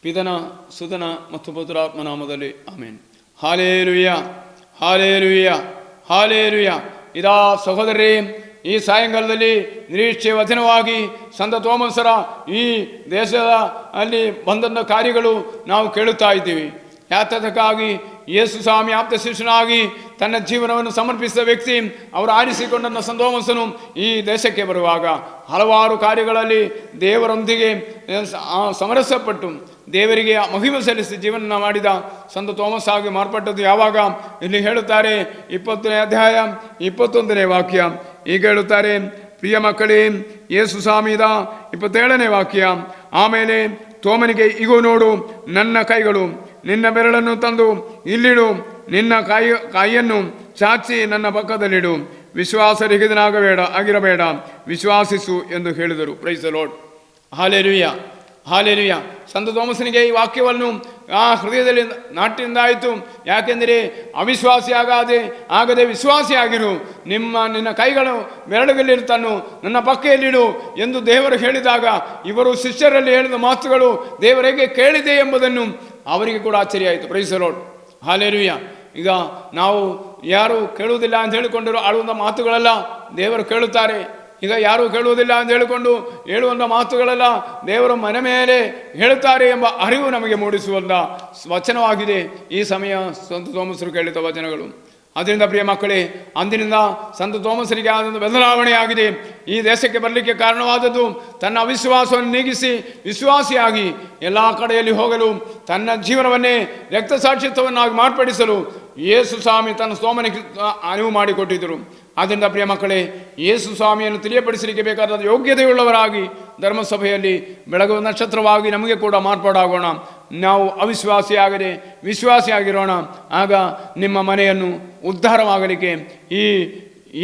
ಪಿತನ ಸುತನ ಮತ್ತು ಪವಿತ್ರಾತ್ಮ ನಾಮದಲ್ಲಿ ಆಮೇನ್. Hallelujah, hallelujah, hallelujah. ಇದಾ ಸಹೋದರರೇ, ಈ ಸಾಯಂಕಾಲದಲ್ಲಿ ನಿರೀಕ್ಷೆ ವಚನವಾಗಿ ಸಂತ ತೋಮಸರ ಈ ದೇಶದ ಅಲ್ಲಿ ಬಂದಂಥ ಕಾರ್ಯಗಳು ನಾವು ಕೇಳುತ್ತಾ ಇದ್ದೀವಿ. ಯಾತದಕ್ಕಾಗಿ ಯೇಸು ಸ್ವಾಮಿ ಆಪ್ತ ಶಿಷ್ಯನಾಗಿ ತನ್ನ ಜೀವನವನ್ನು ಸಮರ್ಪಿಸಿದ ವ್ಯಕ್ತಿ, ಅವರು ಆರಿಸಿಕೊಂಡ ಸಂತ ತೋಮಸನು ಈ ದೇಶಕ್ಕೆ ಬರುವಾಗ ಹಲವಾರು ಕಾರ್ಯಗಳಲ್ಲಿ ದೇವರೊಂದಿಗೆ ಸಮರಸಪಟ್ಟು ದೇವರಿಗೆ ಮಹಿಮೆ ಸಲ್ಲಿಸಿ ಜೀವನ ಮಾಡಿದ ಸಂತ ತೋಮಸ್ ಆಗಿ ಮಾರ್ಪಟ್ಟದ್ದು ಯಾವಾಗ? ಇಲ್ಲಿ ಹೇಳುತ್ತಾರೆ 20ನೇ ಅಧ್ಯಾಯ 21ನೇ ವಾಕ್ಯ. ಈಗ ಹೇಳುತ್ತಾರೆ, ಪ್ರಿಯ ಮಕ್ಕಳೇ, ಯೇಸು ಸ್ವಾಮಿದ 27ನೇ ವಾಕ್ಯ. ಆಮೇಲೆ ತೋಮನಿಗೆ, ಇಗೋ ನೋಡು ನನ್ನ ಕೈಗಳು, ನಿನ್ನ ಬೆರಳನ್ನು ತಂದು ಇಲ್ಲಿಡು, ನಿನ್ನ ಕೈಯನ್ನು ಚಾಚಿ ನನ್ನ ಪಕ್ಕದಲ್ಲಿಡು, ವಿಶ್ವಾಸರಹಿತನಾಗಬೇಡ ಆಗಿರಬೇಡ, ವಿಶ್ವಾಸಿಸು ಎಂದು ಹೇಳಿದರು. Praise the lord. Hallelujah, hallelujah. ಸಂತ ತೋಮಸನಿಗೆ ಈ ವಾಕ್ಯವನ್ನು ಹೃದಯದಲ್ಲಿ ನಾಟಿನಿಂದಾಯಿತು. ಯಾಕೆಂದರೆ ಆಗದೆ ವಿಶ್ವಾಸಿಯಾಗಿರು, ನಿನ್ನ ಕೈಗಳು ಬೆರಳುಗಳಲ್ಲಿರ್ತಾನು, ನನ್ನ ಪಕ್ಕೆಯಲ್ಲಿಡು ಎಂದು ದೇವರು ಹೇಳಿದಾಗ ಇವರು ಶಿಷ್ಯರಲ್ಲಿ ಹೇಳಿದ ಮಾತುಗಳು ದೇವರಿಗೆ ಕೇಳಿದೆ ಎಂಬುದನ್ನು ಅವರಿಗೆ ಕೂಡ ಆಶ್ಚರ್ಯ ಆಯಿತು. Praise the lord. ಹಾಲೆಲೂಯ. ಈಗ ನಾವು ಯಾರು ಕೇಳುವುದಿಲ್ಲ ಅಂತ ಹೇಳಿಕೊಂಡು ಆಡುವಂಥ ಮಾತುಗಳೆಲ್ಲ ದೇವರು ಕೇಳುತ್ತಾರೆ. ಈಗ ಯಾರೂ ಕೇಳುವುದಿಲ್ಲ ಅಂತ ಹೇಳಿಕೊಂಡು ಹೇಳುವಂಥ ಮಾತುಗಳೆಲ್ಲ ದೇವರು ಮನೆ ಮೇಲೆ ಹೇಳುತ್ತಾರೆ ಎಂಬ ಅರಿವು ನಮಗೆ ಮೂಡಿಸುವಂಥ ವಚನವಾಗಿದೆ ಈ ಸಮಯ ಸಂತ ತೋಮಸರು ಕೇಳಿದ ವಚನಗಳು. ಅದರಿಂದ ಪ್ರಿಯ ಮಕ್ಕಳೇ, ಅಂದಿನಿಂದ ಸಂತ ತೋಮಸರಿಗೆ ಆದಂಥ ಬದಲಾವಣೆ ಆಗಿದೆ. ಈ ದೇಶಕ್ಕೆ ಬರಲಿಕ್ಕೆ ಕಾರಣವಾದದ್ದು ತನ್ನ ಅವಿಶ್ವಾಸವನ್ನು ನೀಗಿಸಿ ವಿಶ್ವಾಸಿಯಾಗಿ ಎಲ್ಲ ಕಡೆಯಲ್ಲಿ ಹೋಗಲು, ತನ್ನ ಜೀವನವನ್ನೇ ರಕ್ತಸಾಕ್ಷಿತ್ವವನ್ನಾಗಿ ಮಾರ್ಪಡಿಸಲು ಯೇಸು ಸ್ವಾಮಿ ತನ್ನ ಸೋಮನಿಗೆ ಅರಿವು ಮಾಡಿಕೊಟ್ಟಿದ್ದರು. ಆದ್ದರಿಂದ ಪ್ರಿಯ ಮಕ್ಕಳೇ, ಯೇಸು ಸ್ವಾಮಿಯನ್ನು ತಿಳಿಯಪಡಿಸಲಿಕ್ಕೆ ಬೇಕಾದ ಯೋಗ್ಯತೆಯುಳ್ಳವರಾಗಿ ಧರ್ಮಸಭೆಯಲ್ಲಿ ಬೆಳಗುವ ನಕ್ಷತ್ರವಾಗಿ ನಮಗೆ ಕೂಡ ಮಾರ್ಪಾಡಾಗೋಣ. ನಾವು ಅವಿಶ್ವಾಸಿಯಾಗದೆ ವಿಶ್ವಾಸಿಯಾಗಿರೋಣ. ಆಗ ನಿಮ್ಮ ಮನೆಯನ್ನು ಉದ್ಧಾರವಾಗಲಿಕ್ಕೆ ಈ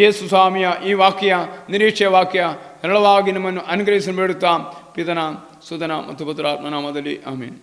ಯೇಸು ಸ್ವಾಮಿಯ ಈ ವಾಕ್ಯ, ನಿರೀಕ್ಷೆಯ ವಾಕ್ಯ ಸರಳವಾಗಿ ನಮ್ಮನ್ನು ಅನುಗ್ರಹಿಸಿ ಬೇಡುತ್ತಾ ಪಿತನ ಸುತನ ಮತ್ತು ಪವಿತ್ರಾತ್ಮ ನಾಮದಲ್ಲಿ ಆಮೇನ್.